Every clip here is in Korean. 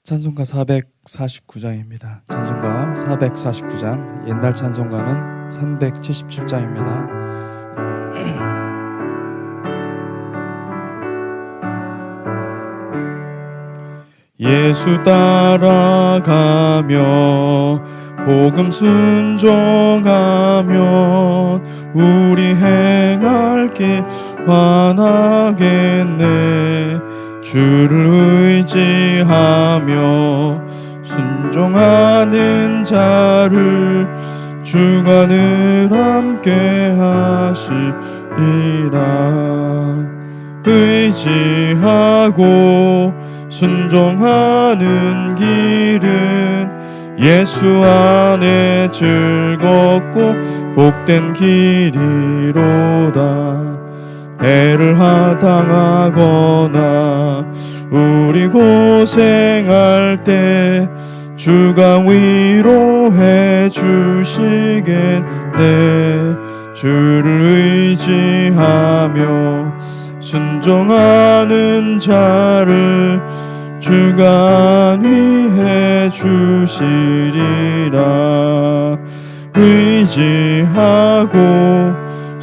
찬송가 449장입니다. 찬송가 449장, 옛날 찬송가는 377장입니다. 예수 따라가며 복음 순종하면 우리 행할 길 환하겠네. 주를 의지하며 순종하는 자를 주가 늘 함께 하시리라. 의지하고 순종하는 길은 예수 안에 즐겁고 복된 길이로다. 해를 당하거나 우리 고생할 때 주가 위로해 주시겠네. 주를 의지하며 순종하는 자를 주가 안위해 주시리라. 의지하고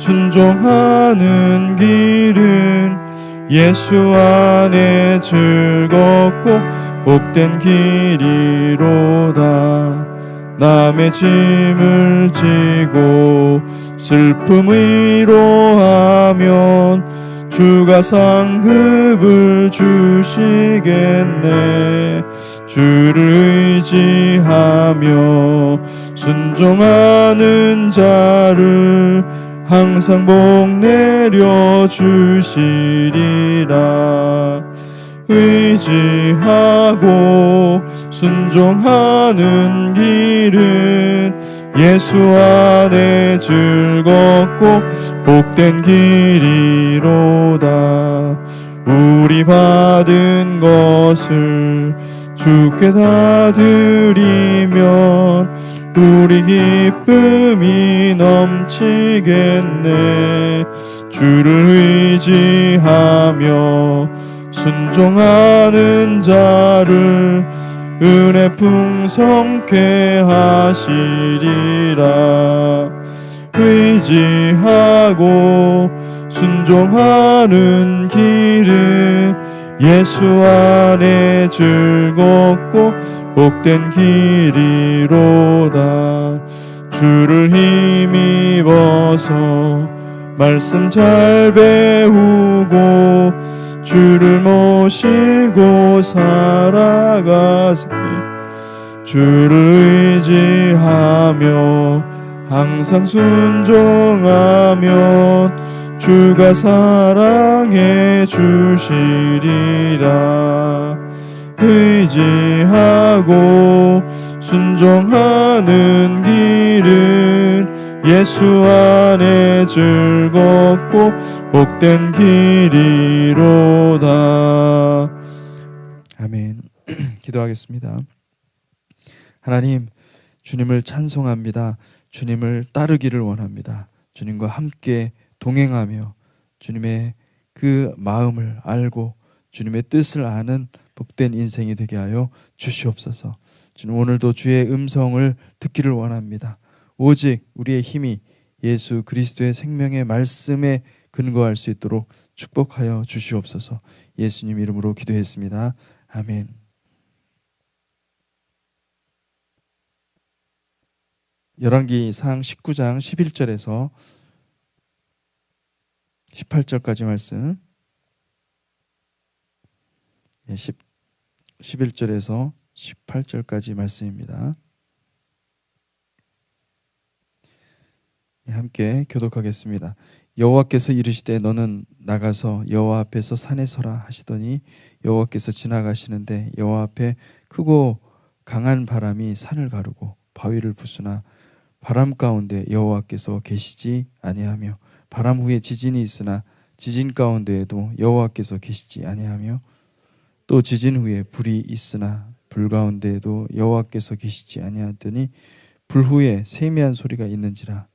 순종하는 길은 예수 안에 즐겁고 복된 길이로다. 남의 짐을 지고 슬픔 위로하면 주가 상급을 주시겠네. 주를 의지하며 순종하는 자를 항상 복 내려 주시리라. 의지하고 순종하는 길은 예수 안에 즐겁고 복된 길이로다. 우리 받은 것을 주께 다 드리면 우리 기쁨이 넘치겠네. 주를 의지하며 순종하는 자를 은혜 풍성케 하시리라. 의지하고 순종하는 길은 예수 안에 즐겁고 복된 길이로다. 주를 힘입어서 말씀 잘 배우고 주를 모시고 살아가세. 주를 의지하며 항상 순종하면 주가 사랑해 주시리라. 의지하고 순종하는 길은 예수 안에 즐겁고 복된 길이로다. 아멘. 기도하겠습니다. 하나님, 주님을 찬송합니다. 주님을 따르기를 원합니다. 주님과 함께 동행하며 주님의 그 마음을 알고 주님의 뜻을 아는 복된 인생이 되게 하여 주시옵소서. 주님, 오늘도 주의 음성을 듣기를 원합니다. 오직 우리의 힘이 예수 그리스도의 생명의 말씀에 근거할 수 있도록 축복하여 주시옵소서. 예수님 이름으로 기도했습니다. 아멘. 열왕기상 19장 11절에서 18절까지 말씀, 11절에서 18절까지 말씀입니다. 함께 교독하겠습니다. 여호와께서 이르시되 너는 나가서 여호와 앞에서 산에 서라 하시더니 여호와께서 지나가시는데 여호와 앞에 크고 강한 바람이 산을 가르고 바위를 부수나 바람 가운데 여호와께서 계시지 아니하며 바람 후에 지진이 있으나 지진 가운데에도 여호와께서 계시지 아니하며 또 지진 후에 불이 있으나 불 가운데에도 여호와께서 계시지 아니하더니 불 후에 세미한 소리가 있는지라.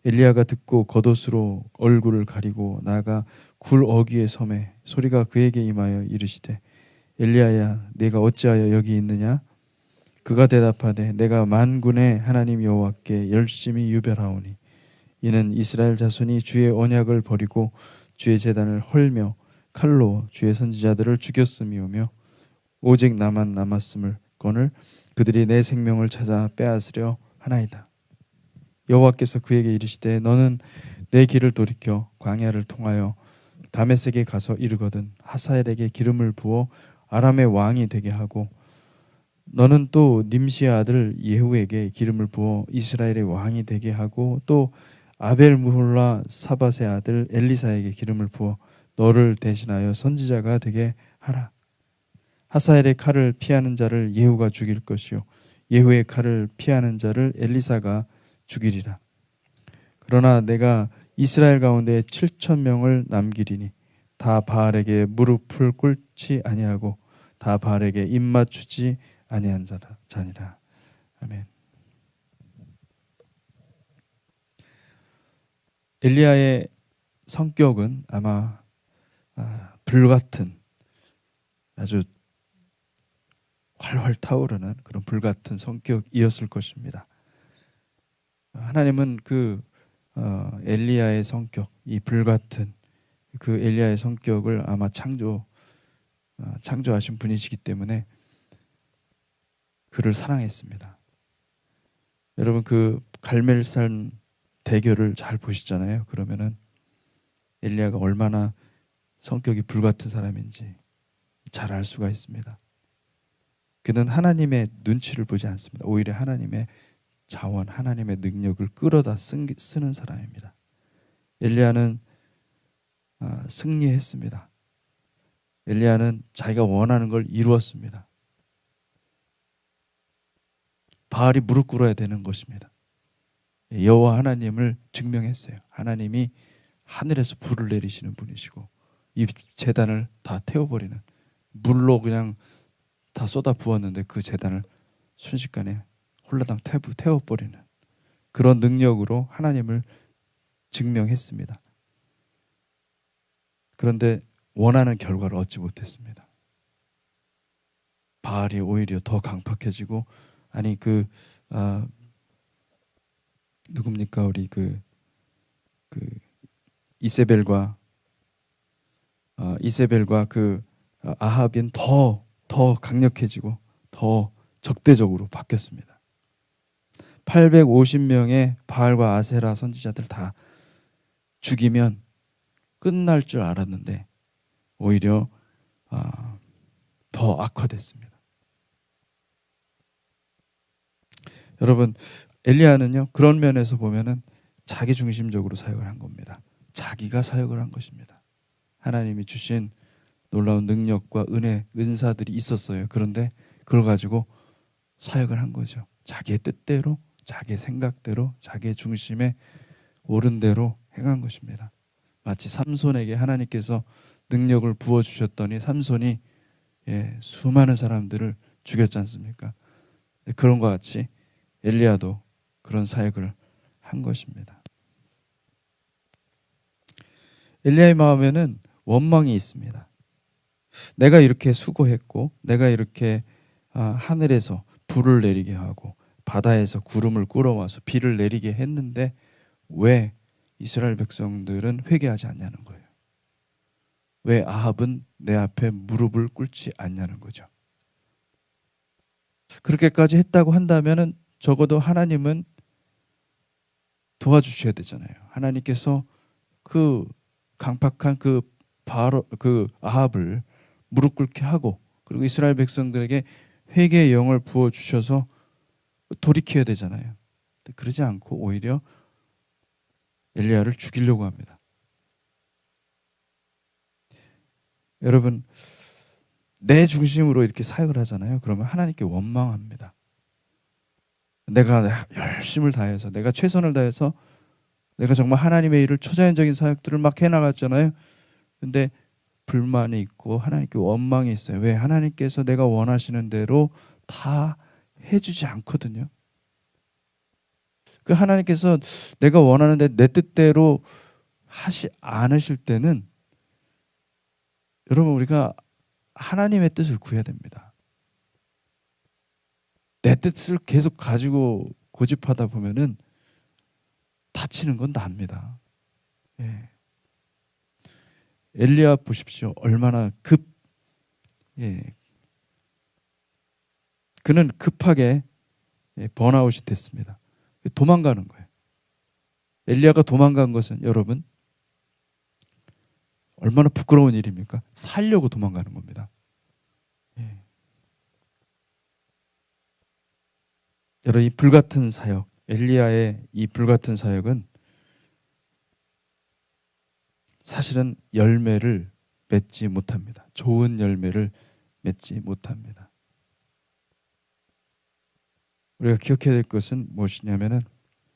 엘리야가 듣고 겉옷으로 얼굴을 가리고 나아가 굴 어귀에 섬에 소리가 그에게 임하여 이르시되 엘리야야 네가 어찌하여 여기 있느냐? 그가 대답하되 내가 만군의 하나님 여호와께 열심히 유별하오니 이는 이스라엘 자손이 주의 언약을 버리고 주의 제단을 헐며 칼로 주의 선지자들을 죽였음이오며 오직 나만 남았음을 거늘 그들이 내 생명을 찾아 빼앗으려 하나이다. 여호와께서 그에게 이르시되 너는 내 길을 돌이켜 광야를 통하여 다메섹에 가서 이르거든 하사엘에게 기름을 부어 아람의 왕이 되게 하고 너는 또 님시의 아들 예후에게 기름을 부어 이스라엘의 왕이 되게 하고 또 아벨무홀라 사밧의 아들 엘리사에게 기름을 부어 너를 대신하여 선지자가 되게 하라. 하사엘의 칼을 피하는 자를 예후가 죽일 것이요 예후의 칼을 피하는 자를 엘리사가 죽이리라. 그러나 내가 이스라엘 가운데 7천 명을 남기리니 다 바알에게 무릎을 꿇지 아니하고 다 바알에게 입맞추지 아니한 자니라. 아멘. 엘리야의 성격은 아마 불같은 아주 활활 타오르는 그런 불같은 성격이었을 것입니다. 하나님은 그 엘리야의 성격, 이 불같은 그 엘리야의 성격을 아마 창조하신 분이시기 때문에 그를 사랑했습니다. 여러분 그 갈멜산 대교를 잘 보시잖아요. 그러면은 엘리야가 얼마나 성격이 불같은 사람인지 잘 알 수가 있습니다. 그는 하나님의 눈치를 보지 않습니다. 오히려 하나님의 자원, 하나님의 능력을 끌어다 쓰는 사람입니다. 엘리야는 승리했습니다. 엘리야는 자기가 원하는 걸 이루었습니다. 바알이 무릎 꿇어야 되는 것입니다. 여호와 하나님을 증명했어요. 하나님이 하늘에서 불을 내리시는 분이시고 이 제단을 다 태워버리는, 물로 그냥 다 쏟아 부었는데 그 제단을 순식간에 홀라당 태워버리는 그런 능력으로 하나님을 증명했습니다. 그런데 원하는 결과를 얻지 못했습니다. 바알이 오히려 더 강팍해지고, 아니 누굽니까 우리 그 이세벨과 그 아합인 더 강력해지고 더 적대적으로 바뀌었습니다. 850명의 바알과 아세라 선지자들 다 죽이면 끝날 줄 알았는데 오히려 더 악화됐습니다. 여러분 엘리야는요 그런 면에서 보면은 자기 중심적으로 사역을 한 겁니다. 자기가 사역을 한 것입니다. 하나님이 주신 놀라운 능력과 은사들이 있었어요. 그런데 그걸 가지고 사역을 한 거죠. 자기의 뜻대로, 자기의 생각대로, 자기의 중심에 옳은 대로 행한 것입니다. 마치 삼손에게 하나님께서 능력을 부어주셨더니 삼손이 수많은 사람들을 죽였지 않습니까? 그런 것 같이 엘리야도 그런 사역을 한 것입니다. 엘리야의 마음에는 원망이 있습니다. 내가 이렇게 수고했고 내가 이렇게 하늘에서 불을 내리게 하고 바다에서 구름을 끌어와서 비를 내리게 했는데 왜 이스라엘 백성들은 회개하지 않냐는 거예요. 왜 아합은 내 앞에 무릎을 꿇지 않냐는 거죠. 그렇게까지 했다고 한다면 적어도 하나님은 도와주셔야 되잖아요. 하나님께서 그 강팍한 그 아합을 무릎 꿇게 하고 그리고 이스라엘 백성들에게 회개의 영을 부어 주셔서 돌이켜야 되잖아요. 그러지 않고 오히려 엘리야를 죽이려고 합니다. 여러분 내 중심으로 이렇게 사역을 하잖아요. 그러면 하나님께 원망합니다. 내가 열심을 다해서 내가 최선을 다해서 내가 정말 하나님의 일을 초자연적인 사역들을 막 해나갔잖아요. 근데 불만이 있고 하나님께 원망이 있어요. 왜? 하나님께서 내가 원하시는 대로 다 해주지 않거든요. 그 하나님께서 내가 원하는데 내 뜻대로 하시 않으실 때는 여러분 우리가 하나님의 뜻을 구해야 됩니다. 내 뜻을 계속 가지고 고집하다 보면은 다치는 건 납니다. 예. 엘리야 보십시오. 얼마나 그는 급하게 번아웃이 됐습니다. 도망가는 거예요. 엘리야가 도망간 것은 여러분 얼마나 부끄러운 일입니까? 살려고 도망가는 겁니다. 예. 여러분 이 불같은 사역, 엘리야의 이 불같은 사역은 사실은 열매를 맺지 못합니다. 좋은 열매를 맺지 못합니다. 우리가 기억해야 될 것은 무엇이냐면은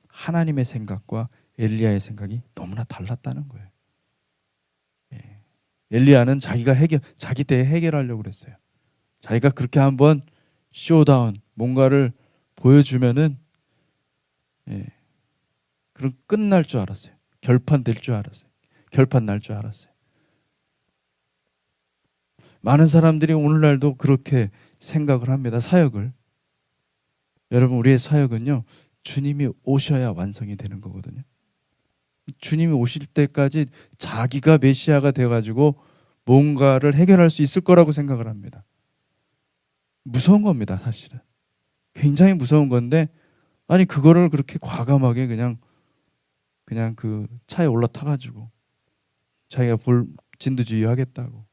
하나님의 생각과 엘리야의 생각이 너무나 달랐다는 거예요. 예. 엘리야는 자기 때에 해결하려고 그랬어요. 자기가 그렇게 한번 쇼다운 뭔가를 보여주면은 그럼 끝날 줄 알았어요. 결판 될 줄 알았어요. 결판 날 줄 알았어요. 많은 사람들이 오늘날도 그렇게 생각을 합니다. 사역을. 여러분 우리의 사역은요. 주님이 오셔야 완성이 되는 거거든요. 주님이 오실 때까지 자기가 메시아가 돼가지고 뭔가를 해결할 수 있을 거라고 생각을 합니다. 무서운 겁니다. 사실은. 굉장히 무서운 건데 아니 그거를 그렇게 과감하게 그냥 그 차에 올라타가지고 자기가 진두지휘 하겠다고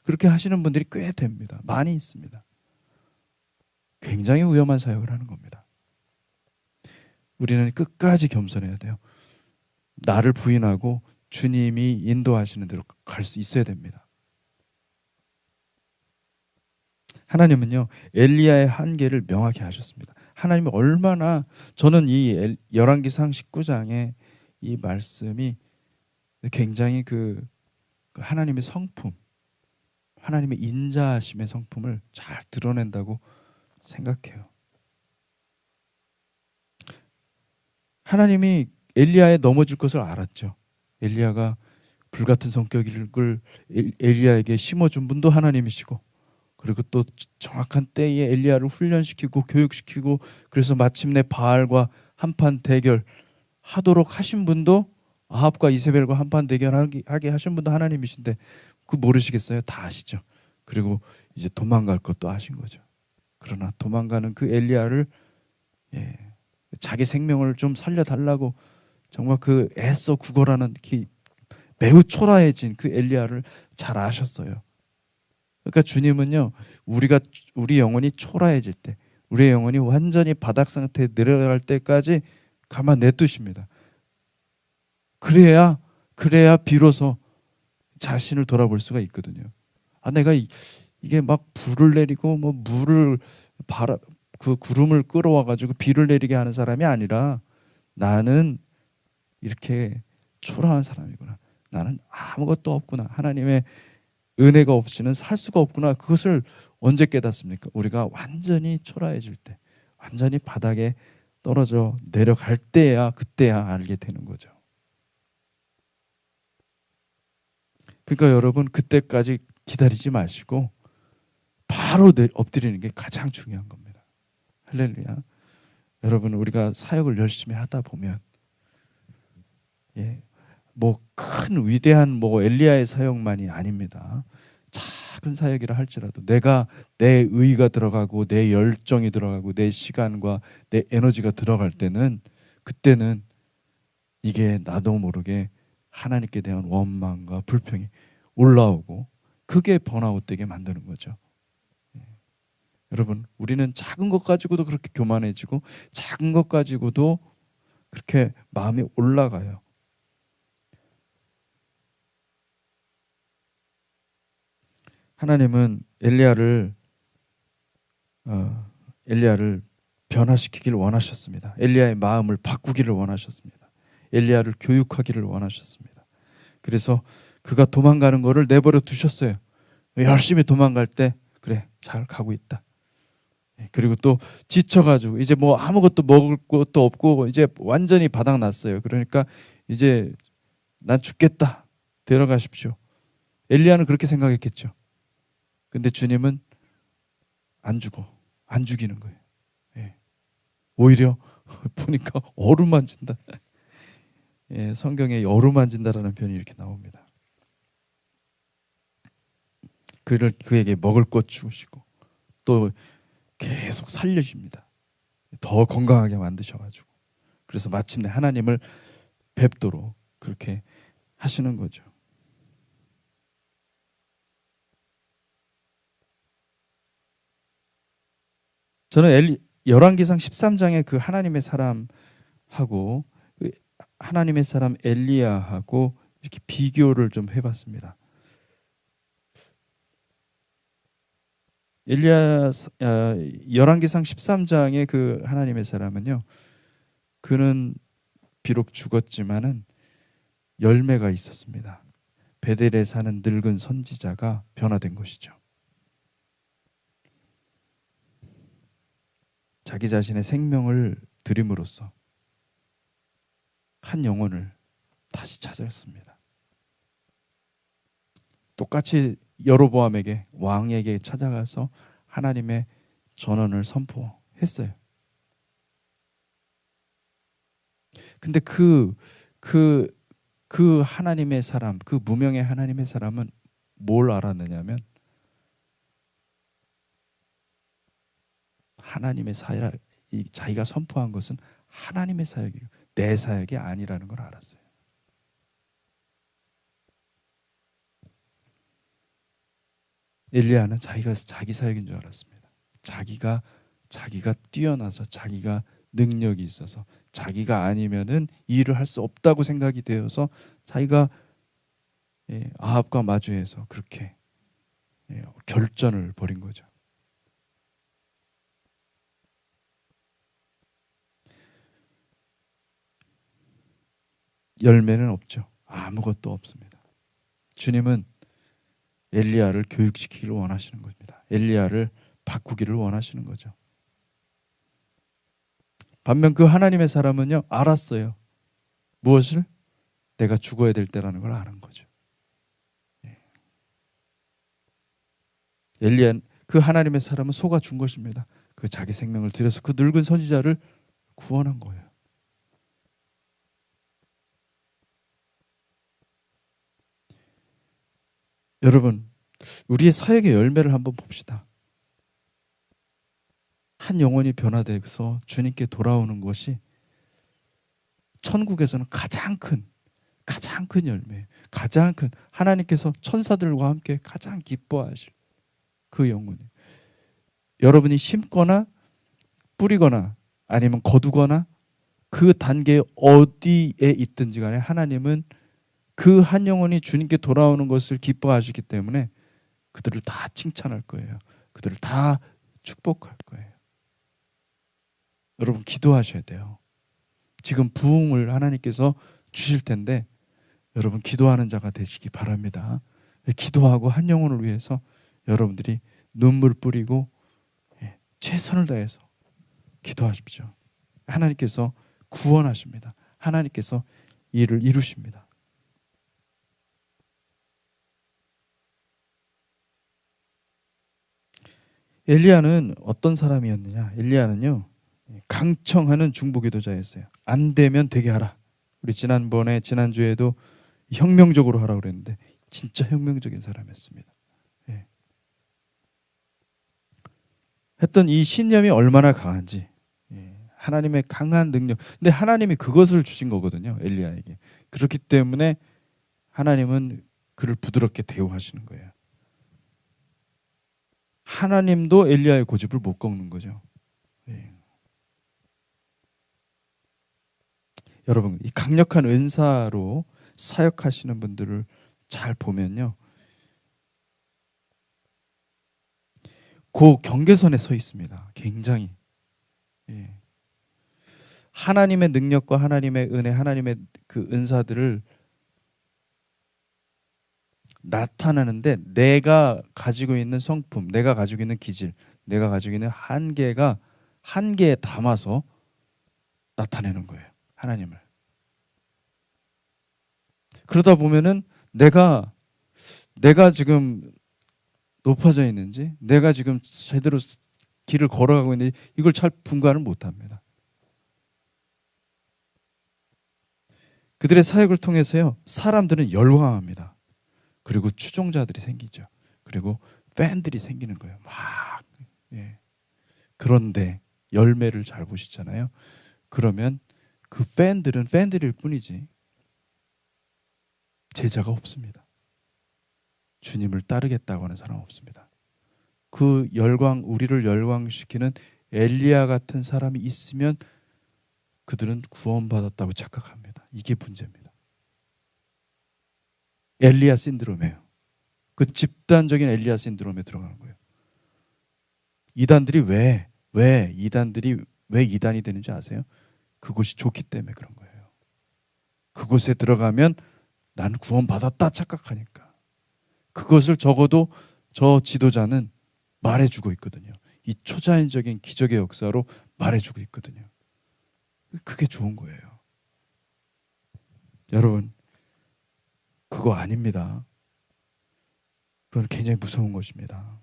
그렇게 하시는 분들이 꽤 됩니다. 많이 있습니다. 굉장히 위험한 사역을 하는 겁니다. 우리는 끝까지 겸손해야 돼요. 나를 부인하고 주님이 인도하시는 대로 갈 수 있어야 됩니다. 하나님은요 엘리야의 한계를 명확히 하셨습니다. 하나님이 얼마나 저는 이 열왕기상 19장의 이 말씀이 굉장히 그 하나님의 성품, 하나님의 인자하심의 성품을 잘 드러낸다고 생각해요. 하나님이 엘리야에 넘어질 것을 알았죠. 엘리야가 불같은 성격을 엘리야에게 심어준 분도 하나님이시고 그리고 또 정확한 때에 엘리야를 훈련시키고 교육시키고 그래서 마침내 바알과 한판 대결하도록 하신 분도 아합과 이세벨과 한판 대결하게 하신 분도 하나님이신데 그 모르시겠어요? 다 아시죠. 그리고 이제 도망갈 것도 아신 거죠. 그러나 도망가는 그 엘리야를 자기 생명을 좀 살려달라고 정말 그 애써 구걸하는 매우 초라해진 그 엘리야를 잘 아셨어요. 그러니까 주님은요 우리 영혼이 초라해질 때 우리의 영혼이 완전히 바닥 상태에 내려갈 때까지 가만 냅두십니다. 그래야 비로소 자신을 돌아볼 수가 있거든요. 내가 이게 막 불을 내리고 뭐 그 구름을 끌어와 가지고 비를 내리게 하는 사람이 아니라 나는 이렇게 초라한 사람이구나. 나는 아무것도 없구나. 하나님의 은혜가 없이는 살 수가 없구나. 그것을 언제 깨닫습니까? 우리가 완전히 초라해질 때, 완전히 바닥에 떨어져 내려갈 때야 그때야 알게 되는 거죠. 그러니까 여러분 그때까지 기다리지 마시고 바로 엎드리는 게 가장 중요한 겁니다. 할렐루야. 여러분 우리가 사역을 열심히 하다 보면 뭐 큰 위대한 뭐 엘리야의 사역만이 아닙니다. 작은 사역이라 할지라도 내 의가 들어가고 내 열정이 들어가고 내 시간과 내 에너지가 들어갈 때는 그때는 이게 나도 모르게 하나님께 대한 원망과 불평이 올라오고 그게 번아웃 되게 만드는 거죠. 여러분 우리는 작은 것 가지고도 그렇게 교만해지고 작은 것 가지고도 그렇게 마음이 올라가요. 하나님은 엘리야를 변화시키기를 원하셨습니다. 엘리야의 마음을 바꾸기를 원하셨습니다. 엘리야를 교육하기를 원하셨습니다. 그래서 그가 도망가는 거를 내버려 두셨어요. 열심히 도망갈 때 그래 잘 가고 있다. 그리고 또 지쳐가지고 이제 뭐 아무것도 먹을 것도 없고 이제 완전히 바닥 났어요. 그러니까 이제 난 죽겠다. 데려가십시오. 엘리야는 그렇게 생각했겠죠. 근데 주님은 안 죽이는 거예요. 예. 오히려 보니까 어루만진다. 예, 성경에 어루만진다라는 표현이 이렇게 나옵니다. 그에게 먹을 것 주시고 또 계속 살려줍니다. 더 건강하게 만드셔가지고. 그래서 마침내 하나님을 뵙도록 그렇게 하시는 거죠. 저는 열왕기상 13장의 그 하나님의 사람하고 하나님의 사람 엘리야하고 이렇게 비교를 좀 해봤습니다. 열왕기상 13장의 그 하나님의 사람은요, 그는 비록 죽었지만은 열매가 있었습니다. 베델에 사는 늙은 선지자가 변화된 것이죠. 자기 자신의 생명을 드림으로써 한 영혼을 다시 찾았습니다. 똑같이 여로보암에게 왕에게 찾아가서 하나님의 전언을 선포했어요. 근데 그 하나님의 사람, 그 무명의 하나님의 사람은 뭘 알았느냐면 하나님의 사역, 자기가 선포한 것은 하나님의 사역이고 내 사역이 아니라는 걸 알았어요. 엘리야는 자기가 자기 사역인 줄 알았습니다. 자기가 뛰어나서 자기가 능력이 있어서 자기가 아니면은 이 일을 할 수 없다고 생각이 되어서 자기가 아합과 마주해서 그렇게 결전을 벌인 거죠. 열매는 없죠. 아무것도 없습니다. 주님은 엘리야를 교육시키기를 원하시는 겁니다. 엘리야를 바꾸기를 원하시는 거죠. 반면 그 하나님의 사람은요, 알았어요. 무엇을? 내가 죽어야 될 때라는 걸 아는 거죠. 그 하나님의 사람은 속아 준 것입니다. 그 자기 생명을 들여서 그 늙은 선지자를 구원한 거예요. 여러분, 우리의 사역의 열매를 한번 봅시다. 한 영혼이 변화돼서 주님께 돌아오는 것이 천국에서는 가장 큰 열매, 가장 큰 하나님께서 천사들과 함께 가장 기뻐하실 그 영혼이 여러분이 심거나 뿌리거나 아니면 거두거나 그 단계 어디에 있든지 간에 하나님은 그 한 영혼이 주님께 돌아오는 것을 기뻐하시기 때문에 그들을 다 칭찬할 거예요. 그들을 다 축복할 거예요. 여러분 기도하셔야 돼요. 지금 부흥을 하나님께서 주실 텐데 여러분 기도하는 자가 되시기 바랍니다. 기도하고 한 영혼을 위해서 여러분들이 눈물 뿌리고 최선을 다해서 기도하십시오. 하나님께서 구원하십니다. 하나님께서 일을 이루십니다. 엘리야는 어떤 사람이었느냐? 엘리야는요, 강청하는 중보기도자였어요. 안 되면 되게 하라. 우리 지난주에도 혁명적으로 하라고 그랬는데 진짜 혁명적인 사람이었습니다. 했던 이 신념이 얼마나 강한지, 하나님의 강한 능력. 근데 하나님이 그것을 주신 거거든요, 엘리야에게. 그렇기 때문에 하나님은 그를 부드럽게 대우하시는 거예요. 하나님도 엘리야의 고집을 못 꺾는 거죠. 여러분, 이 강력한 은사로 사역하시는 분들을 잘 보면요, 그 경계선에 서 있습니다. 굉장히. 하나님의 능력과 하나님의 은혜, 하나님의 그 은사들을 나타나는데 내가 가지고 있는 성품, 내가 가지고 있는 기질, 내가 가지고 있는 한계에 담아서 나타내는 거예요. 하나님을. 그러다 보면은 내가 지금 높아져 있는지, 내가 지금 제대로 길을 걸어가고 있는지 이걸 잘 분간을 못합니다. 그들의 사역을 통해서요, 사람들은 열광합니다. 그리고 추종자들이 생기죠. 그리고 팬들이 생기는 거예요. 막. 예. 그런데 열매를 잘 보시잖아요. 그러면 그 팬들은 팬들일 뿐이지 제자가 없습니다. 주님을 따르겠다고 하는 사람 없습니다. 그 우리를 열광시키는 엘리야 같은 사람이 있으면 그들은 구원받았다고 착각합니다. 이게 문제입니다. 엘리야 신드롬이에요. 그 집단적인 엘리야 신드롬에 들어가는 거예요. 이단들이 왜 이단이 되는지 아세요? 그곳이 좋기 때문에 그런 거예요. 그곳에 들어가면 난 구원받았다 착각하니까. 그것을 적어도 저 지도자는 말해주고 있거든요. 이 초자연적인 기적의 역사로 말해주고 있거든요. 그게 좋은 거예요. 여러분, 그거 아닙니다. 그건 굉장히 무서운 것입니다.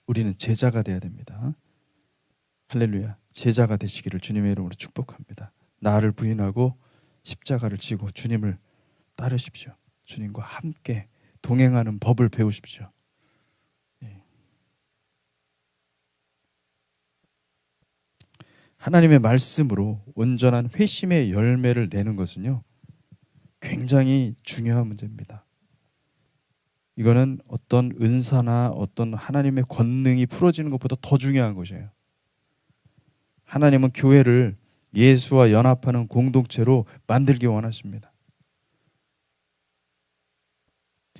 우리는 제자가 돼야 됩니다. 할렐루야. 제자가 되시기를 주님의 이름으로 축복합니다. 나를 부인하고 십자가를 지고 주님을 따르십시오. 주님과 함께 동행하는 법을 배우십시오. 하나님의 말씀으로 온전한 회심의 열매를 내는 것은요, 굉장히 중요한 문제입니다. 이거는 어떤 은사나 어떤 하나님의 권능이 풀어지는 것보다 더 중요한 것이에요. 하나님은 교회를 예수와 연합하는 공동체로 만들기 원하십니다.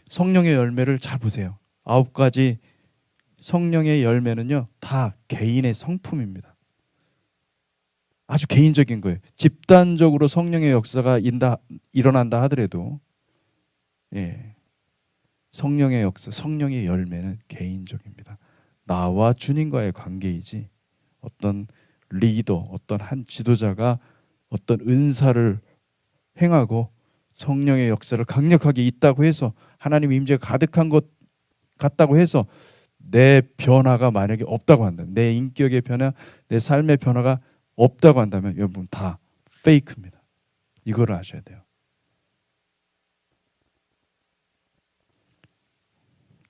성령의 열매를 잘 보세요. 9가지 성령의 열매는요, 다 개인의 성품입니다. 아주 개인적인 거예요. 집단적으로 성령의 역사가 일어난다 하더라도, 성령의 역사, 성령의 열매는 개인적입니다. 나와 주님과의 관계이지, 어떤 리더, 어떤 한 지도자가 어떤 은사를 행하고 성령의 역사를 강력하게 있다고 해서, 하나님의 임재가 가득한 것 같다고 해서 내 변화가 만약에 없다고 한다, 내 인격의 변화, 내 삶의 변화가 없다고 한다면 여러분 다 페이크입니다. 이거를 아셔야 돼요.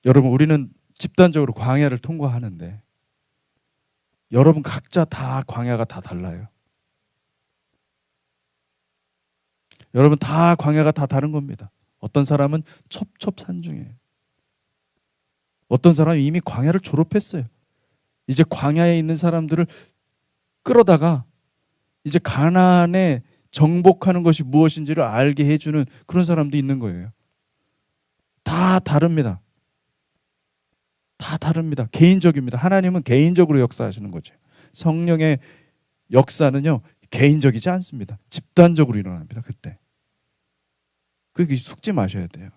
여러분, 우리는 집단적으로 광야를 통과하는데 여러분 각자 다 광야가 다 달라요. 여러분 다 광야가 다 다른 겁니다. 어떤 사람은 첩첩산중이에요. 어떤 사람은 이미 광야를 졸업했어요. 이제 광야에 있는 사람들을 끌어다가 이제 가나안에 정복하는 것이 무엇인지를 알게 해주는 그런 사람도 있는 거예요. 다 다릅니다. 다 다릅니다. 개인적입니다. 하나님은 개인적으로 역사하시는 거죠. 성령의 역사는요, 개인적이지 않습니다. 집단적으로 일어납니다. 그때. 그게 속지 마셔야 돼요.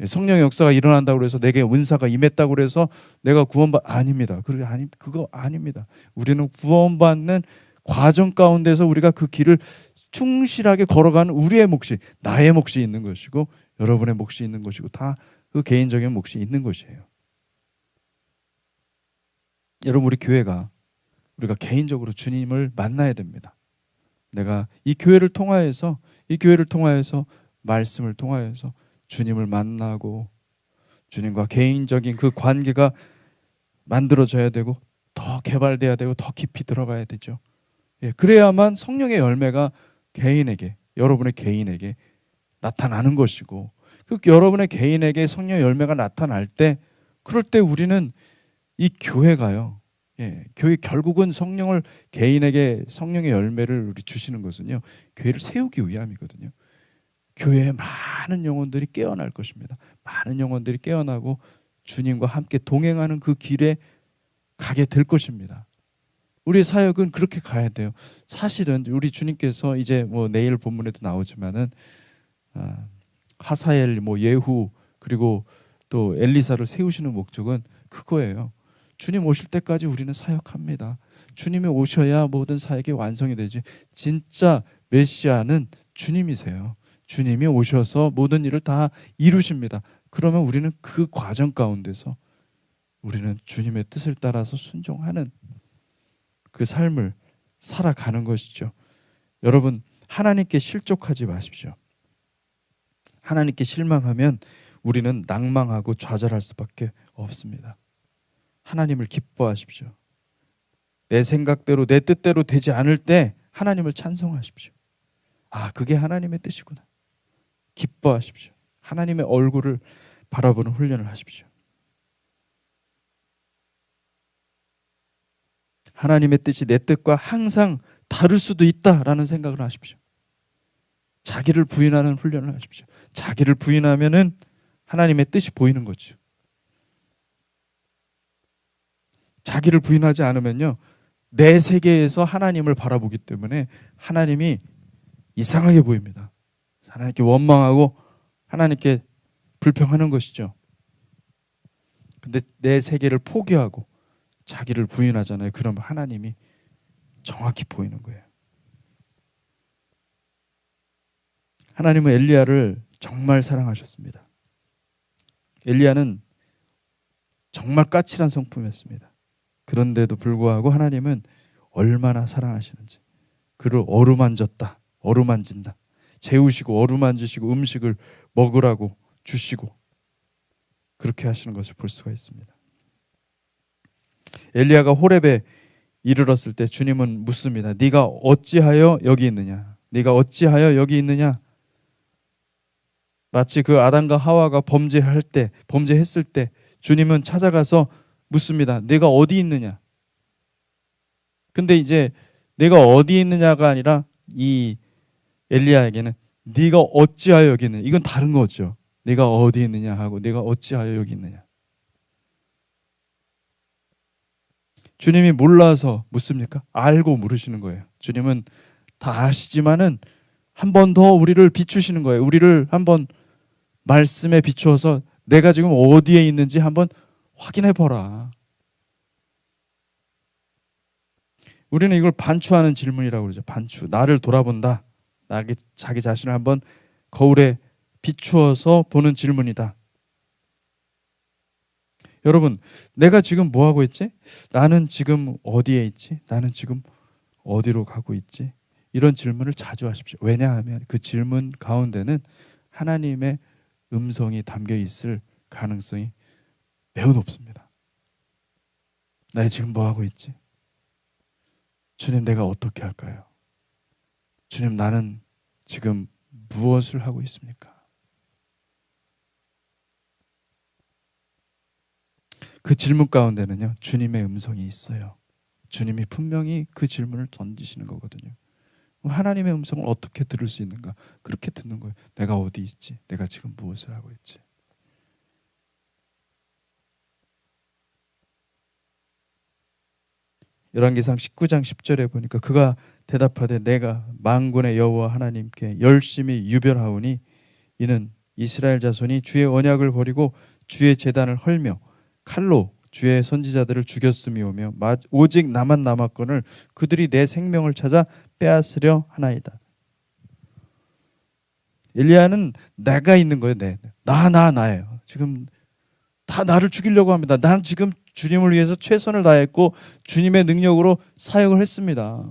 성령의 역사가 일어난다고 해서 내게 은사가 임했다고 해서 내가 아닙니다. 그거 아닙니다. 우리는 구원받는 과정 가운데서 우리가 그 길을 충실하게 걸어가는 우리의 몫이, 나의 몫이 있는 것이고 여러분의 몫이 있는 것이고 다 그 개인적인 몫이 있는 것이에요. 여러분, 우리 교회가 우리가 개인적으로 주님을 만나야 됩니다. 내가 이 교회를 통하여서 말씀을 통하여서 주님을 만나고 주님과 개인적인 그 관계가 만들어져야 되고 더 개발돼야 되고 더 깊이 들어가야 되죠. 그래야만 성령의 열매가 여러분의 개인에게 나타나는 것이고, 그 여러분의 개인에게 성령의 열매가 나타날 때, 그럴 때 우리는 이 교회가요, 교회 결국은 개인에게 성령의 열매를 우리 주시는 것은요, 교회를 세우기 위함이거든요. 교회에 많은 영혼들이 깨어날 것입니다. 많은 영혼들이 깨어나고 주님과 함께 동행하는 그 길에 가게 될 것입니다. 우리의 사역은 그렇게 가야 돼요. 사실은 우리 주님께서 이제 내일 본문에도 나오지만은 하사엘, 예후, 그리고 또 엘리사를 세우시는 목적은 그거예요. 주님 오실 때까지 우리는 사역합니다. 주님이 오셔야 모든 사역이 완성이 되지. 진짜 메시아는 주님이세요. 주님이 오셔서 모든 일을 다 이루십니다. 그러면 우리는 그 과정 가운데서 우리는 주님의 뜻을 따라서 순종하는 그 삶을 살아가는 것이죠. 여러분, 하나님께 실족하지 마십시오. 하나님께 실망하면 우리는 낭망하고 좌절할 수밖에 없습니다. 하나님을 기뻐하십시오. 내 생각대로 내 뜻대로 되지 않을 때 하나님을 찬송하십시오. 아, 그게 하나님의 뜻이구나. 기뻐하십시오. 하나님의 얼굴을 바라보는 훈련을 하십시오. 하나님의 뜻이 내 뜻과 항상 다를 수도 있다라는 생각을 하십시오. 자기를 부인하는 훈련을 하십시오. 자기를 부인하면은 하나님의 뜻이 보이는 거죠. 자기를 부인하지 않으면요, 내 세계에서 하나님을 바라보기 때문에 하나님이 이상하게 보입니다. 하나님께 원망하고 하나님께 불평하는 것이죠. 근데 내 세계를 포기하고 자기를 부인하잖아요. 그러면 하나님이 정확히 보이는 거예요. 하나님은 엘리야를 정말 사랑하셨습니다. 엘리야는 정말 까칠한 성품이었습니다. 그런데도 불구하고 하나님은 얼마나 사랑하시는지, 그를 어루만진다, 재우시고 어루만지시고 음식을 먹으라고 주시고 그렇게 하시는 것을 볼 수가 있습니다. 엘리야가 호렙에 이르렀을 때 주님은 묻습니다. 네가 어찌하여 여기 있느냐? 네가 어찌하여 여기 있느냐? 마치 그 아담과 하와가 범죄했을 때 주님은 찾아가서 묻습니다. 네가 어디 있느냐? 근데 이제 내가 어디 있느냐가 아니라 이 엘리야에게는 네가 어찌하여 여기 있느냐? 이건 다른 거죠. 네가 어디 있느냐 하고 네가 어찌하여 여기 있느냐? 주님이 몰라서 묻습니까? 알고 물으시는 거예요. 주님은 다 아시지만은 한 번 더 우리를 비추시는 거예요. 우리를 한번 말씀에 비추어서 내가 지금 어디에 있는지 한번 확인해 보라. 우리는 이걸 반추하는 질문이라고 그러죠. 반추. 나를 돌아본다. 자기 자신을 한번 거울에 비추어서 보는 질문이다. 여러분, 내가 지금 뭐 하고 있지? 나는 지금 어디에 있지? 나는 지금 어디로 가고 있지? 이런 질문을 자주 하십시오. 왜냐하면 그 질문 가운데는 하나님의 음성이 담겨 있을 가능성이 매우 높습니다. 나 지금 뭐 하고 있지? 주님, 내가 어떻게 할까요? 주님, 나는 지금 무엇을 하고 있습니까? 그 질문 가운데는요, 주님의 음성이 있어요. 주님이 분명히 그 질문을 던지시는 거거든요. 하나님의 음성을 어떻게 들을 수 있는가? 그렇게 듣는 거예요. 내가 어디 있지? 내가 지금 무엇을 하고 있지? 열왕기상 19장 10절에 보니까 그가 대답하되 내가 만군의 여호와 하나님께 열심히 유별하오니 이는 이스라엘 자손이 주의 언약을 버리고 주의 제단을 헐며 칼로 주의 선지자들을 죽였음이오며 오직 나만 남았거늘 그들이 내 생명을 찾아 빼앗으려 하나이다. 엘리야는 내가 있는 거예요. 나예요. 지금 다 나를 죽이려고 합니다. 난 지금 주님을 위해서 최선을 다했고 주님의 능력으로 사역을 했습니다.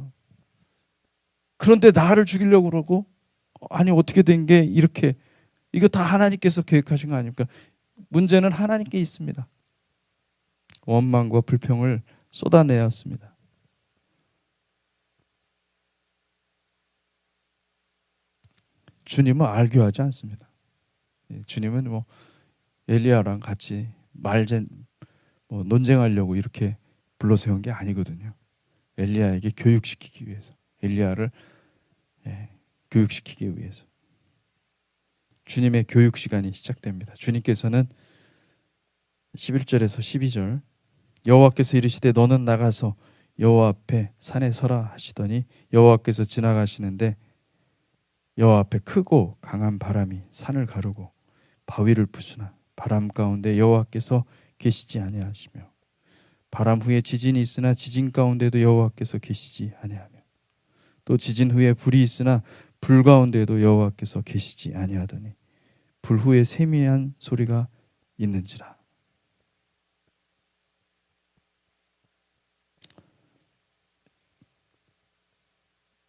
그런데 나를 죽이려고 그러고, 아니 어떻게 된 게 이렇게, 이거 다 하나님께서 계획하신 거 아닙니까? 문제는 하나님께 있습니다. 원망과 불평을 쏟아내었습니다. 주님은 알교하지 않습니다. 주님은 뭐 엘리야랑 같이 논쟁하려고 이렇게 불러세운 게 아니거든요. 엘리야에게 교육시키기 위해서, 엘리야를 교육시키기 위해서. 주님의 교육 시간이 시작됩니다. 주님께서는 11절에서 12절 여호와께서 이르시되 너는 나가서 여호와 앞에 산에 서라 하시더니 여호와께서 지나가시는데 여호와 앞에 크고 강한 바람이 산을 가르고 바위를 부수나 바람 가운데 여호와께서 계시지 아니하시며 바람 후에 지진이 있으나 지진 가운데도 여호와께서 계시지 아니하며 또 지진 후에 불이 있으나 불 가운데에도 여호와께서 계시지 아니하더니 불 후에 세미한 소리가 있는지라.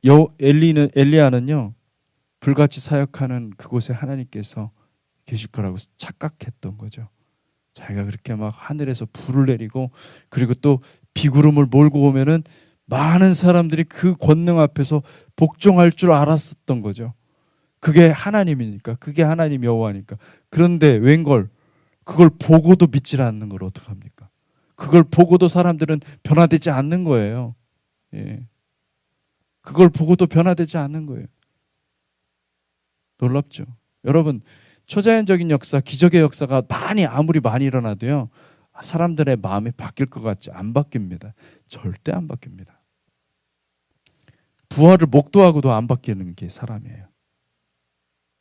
엘리야는요, 불같이 사역하는 그곳에 하나님께서 계실 거라고 착각했던 거죠. 자기가 그렇게 막 하늘에서 불을 내리고, 그리고 또 비구름을 몰고 오면은 많은 사람들이 그 권능 앞에서 복종할 줄 알았었던 거죠. 그게 하나님이니까, 그게 하나님 여호와니까. 그런데 웬걸, 그걸 보고도 믿질 않는 걸 어떡합니까? 그걸 보고도 사람들은 변화되지 않는 거예요. 예. 그걸 보고도 변화되지 않는 거예요. 놀랍죠. 여러분, 초자연적인 역사, 기적의 역사가 아무리 많이 일어나도요, 사람들의 마음이 바뀔 것 같지 안 바뀝니다. 절대 안 바뀝니다. 부활을 목도하고도 안 바뀌는 게 사람이에요.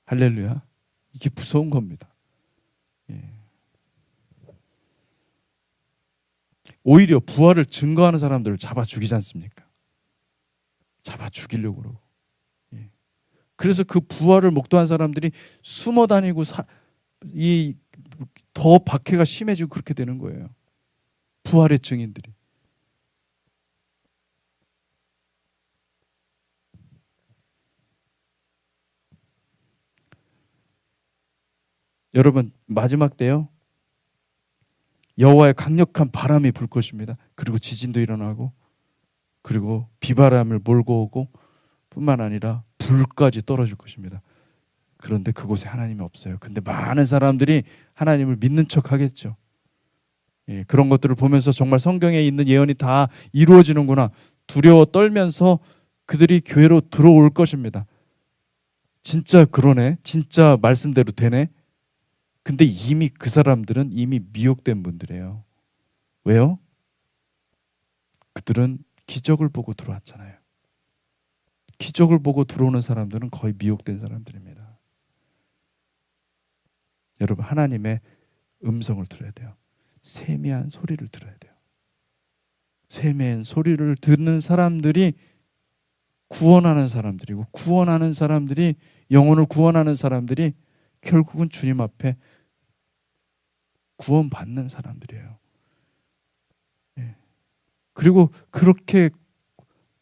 할렐루야. 이게 무서운 겁니다. 예. 오히려 부활을 증거하는 사람들을 잡아 죽이지 않습니까? 잡아 죽이려고 그러고. 예. 그래서 그 부활을 목도한 사람들이 숨어 다니고 더 박해가 심해지고 그렇게 되는 거예요. 부활의 증인들이. 여러분, 마지막 때요, 여호와의 강력한 바람이 불 것입니다. 그리고 지진도 일어나고, 그리고 비바람을 몰고 오고, 뿐만 아니라 불까지 떨어질 것입니다. 그런데 그곳에 하나님이 없어요. 근데 많은 사람들이 하나님을 믿는 척 하겠죠. 예, 그런 것들을 보면서 정말 성경에 있는 예언이 다 이루어지는구나, 두려워 떨면서 그들이 교회로 들어올 것입니다. 진짜 그러네, 진짜 말씀대로 되네. 근데 이미 그 사람들은 이미 미혹된 분들이에요. 왜요? 그들은 기적을 보고 들어왔잖아요. 기적을 보고 들어오는 사람들은 거의 미혹된 사람들입니다. 여러분, 하나님의 음성을 들어야 돼요. 세미한 소리를 들어야 돼요. 세미한 소리를 듣는 사람들이 구원하는 사람들이고, 구원하는 사람들이, 영혼을 구원하는 사람들이 결국은 주님 앞에 구원받는 사람들이에요. 예. 그리고 그렇게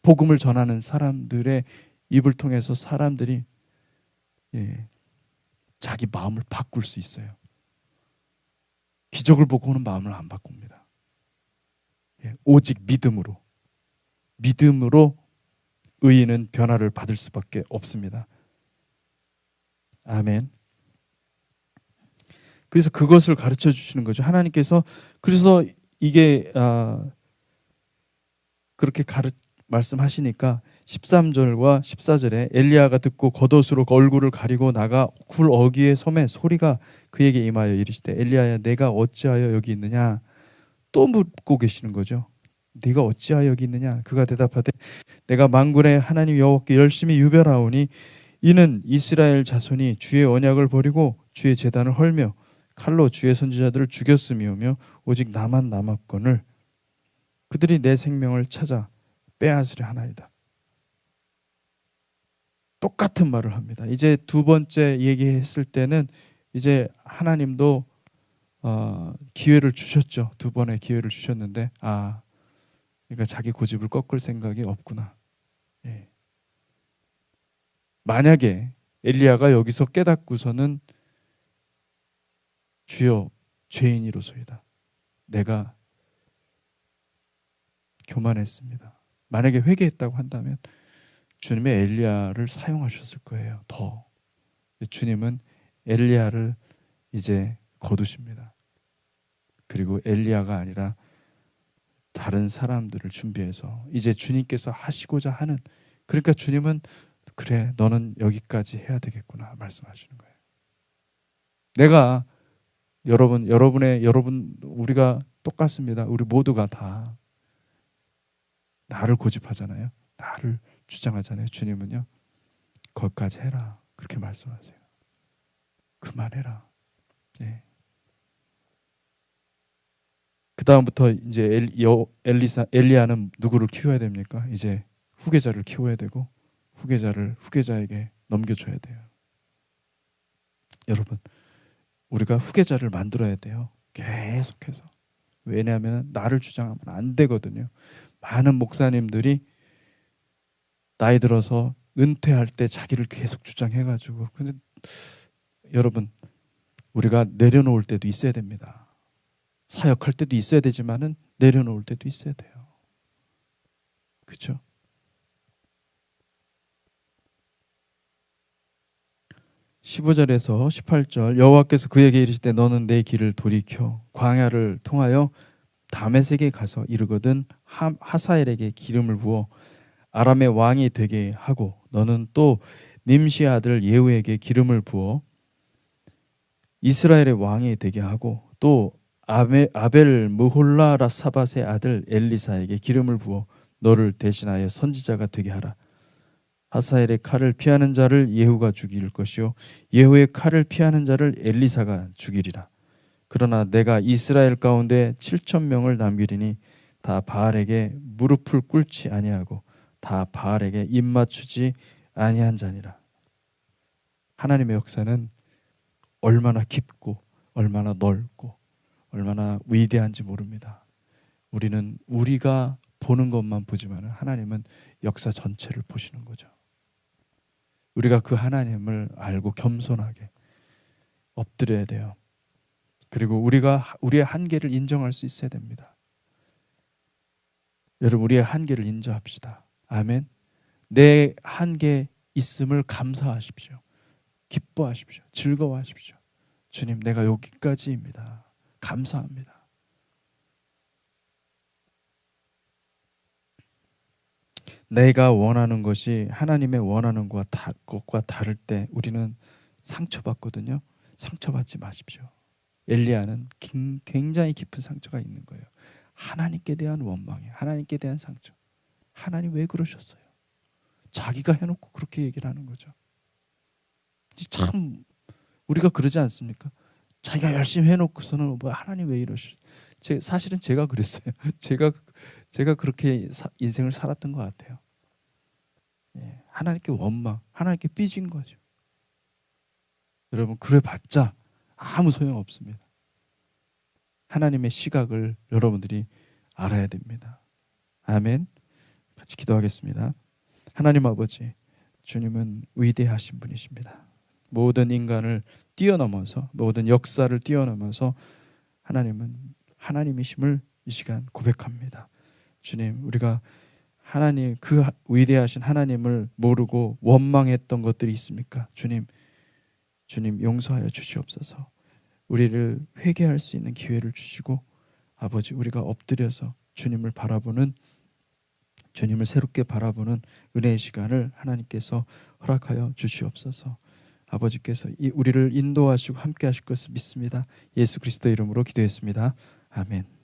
복음을 전하는 사람들의 입을 통해서 사람들이, 예, 자기 마음을 바꿀 수 있어요. 기적을 보고는 마음을 안 바꿉니다. 예, 오직 믿음으로 의인은 변화를 받을 수밖에 없습니다. 아멘. 그래서 그것을 가르쳐 주시는 거죠. 하나님께서. 그래서 이게 그렇게 말씀하시니까 13절과 14절에 엘리야가 듣고 겉옷으로 얼굴을 가리고 나가 굴 어귀의 섬에 소리가 그에게 임하여 이르시되 엘리야야, 내가 어찌하여 여기 있느냐? 또 묻고 계시는 거죠. 네가 어찌하여 여기 있느냐? 그가 대답하되 내가 만군의 하나님 여호와께 열심히 유별하오니 이는 이스라엘 자손이 주의 언약을 버리고 주의 제단을 헐며 칼로 주의 선지자들을 죽였음이오며 오직 나만 남았거늘 그들이 내 생명을 찾아 빼앗으려 하나이다. 똑같은 말을 합니다. 이제 두 번째 얘기했을 때는 이제 하나님도 기회를 주셨죠. 두 번의 기회를 주셨는데 그러니까 자기 고집을 꺾을 생각이 없구나. 예. 만약에 엘리야가 여기서 깨닫고서는 주여, 죄인이로소이다, 내가 교만했습니다, 만약에 회개했다고 한다면 주님의 엘리야를 사용하셨을 거예요. 더 주님은 엘리야를 이제 거두십니다. 그리고 엘리야가 아니라 다른 사람들을 준비해서 이제 주님께서 하시고자 하는, 그러니까 주님은 그래, 너는 여기까지 해야 되겠구나 말씀하시는 거예요. 내가 여러분, 우리가 똑같습니다. 우리 모두가 다 나를 고집하잖아요. 나를 주장하잖아요. 주님은요, 거기까지 해라 그렇게 말씀하세요. 그만해라. 네. 그 다음부터 이제 엘리야는 누구를 키워야 됩니까? 이제 후계자를 키워야 되고 후계자에게 넘겨줘야 돼요. 여러분, 우리가 후계자를 만들어야 돼요. 계속해서. 왜냐하면 나를 주장하면 안 되거든요. 많은 목사님들이 나이 들어서 은퇴할 때 자기를 계속 주장해가지고, 근데 여러분, 우리가 내려놓을 때도 있어야 됩니다. 사역할 때도 있어야 되지만은 내려놓을 때도 있어야 돼요. 그렇죠? 15절에서 18절, 여호와께서 그에게 이르시되 너는 내 길을 돌이켜 광야를 통하여 다메섹에 가서 이르거든 하사엘에게 기름을 부어 아람의 왕이 되게 하고 너는 또 님시 아들 예후에게 기름을 부어 이스라엘의 왕이 되게 하고 또 아벨 무홀라 사밧의 아들 엘리사에게 기름을 부어 너를 대신하여 선지자가 되게 하라. 하사엘의 칼을 피하는 자를 예후가 죽일 것이요 예후의 칼을 피하는 자를 엘리사가 죽이리라. 그러나 내가 이스라엘 가운데 7천 명을 남기리니 다 바알에게 무릎을 꿇지 아니하고 다 바알에게 입 맞추지 아니한 자니라. 하나님의 역사는 얼마나 깊고 얼마나 넓고 얼마나 위대한지 모릅니다. 우리는 우리가 보는 것만 보지만 하나님은 역사 전체를 보시는 거죠. 우리가 그 하나님을 알고 겸손하게 엎드려야 돼요. 그리고 우리가 우리의 한계를 인정할 수 있어야 됩니다. 여러분, 우리의 한계를 인정합시다. 아멘. 내 한계 있음을 감사하십시오. 기뻐하십시오. 즐거워하십시오. 주님, 내가 여기까지입니다. 감사합니다. 내가 원하는 것이 하나님의 원하는 것과 다를 때 우리는 상처받거든요. 상처받지 마십시오. 엘리야는 굉장히 깊은 상처가 있는 거예요. 하나님께 대한 원망이에요. 하나님께 대한 상처. 하나님 왜 그러셨어요? 자기가 해놓고 그렇게 얘기를 하는 거죠. 참 우리가 그러지 않습니까? 자기가 열심히 해놓고서는 뭐 하나님 왜 이러셨어요? 사실은 제가 그랬어요. 제가 그렇게 인생을 살았던 것 같아요. 예, 하나님께 원망, 하나님께 삐진 거죠. 여러분, 그래봤자 아무 소용 없습니다. 하나님의 시각을 여러분들이 알아야 됩니다. 아멘. 같이 기도하겠습니다. 하나님 아버지, 주님은 위대하신 분이십니다. 모든 인간을 뛰어넘어서, 모든 역사를 뛰어넘어서 하나님은 하나님이심을 이 시간 고백합니다. 주님, 우리가 하나님, 그 위대하신 하나님을 모르고 원망했던 것들이 있습니까? 주님 용서하여 주시옵소서. 우리를 회개할 수 있는 기회를 주시고, 아버지, 우리가 엎드려서 주님을 바라보는, 주님을 새롭게 바라보는 은혜의 시간을 하나님께서 허락하여 주시옵소서. 아버지께서 우리를 인도하시고 함께 하실 것을 믿습니다. 예수 그리스도 이름으로 기도했습니다. 아멘.